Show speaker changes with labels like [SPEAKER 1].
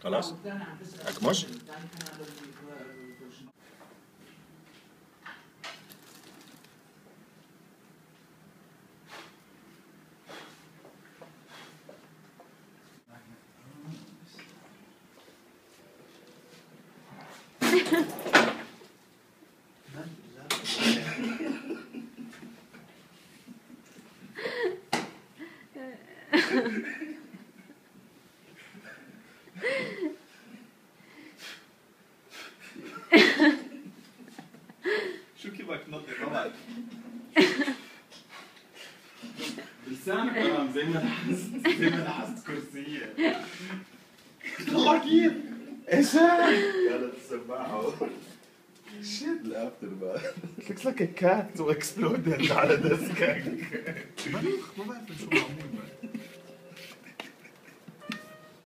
[SPEAKER 1] خلاص اكمش.
[SPEAKER 2] شو كيفك تنطي طبعا لسانك كلام زي ما لحست كرسية. طلع كيف؟ ايش
[SPEAKER 3] كانت السباحة شيت الافتر بعد.
[SPEAKER 2] looks like a cat exploded على ديسكك.
[SPEAKER 4] ما بعرف شو معمول.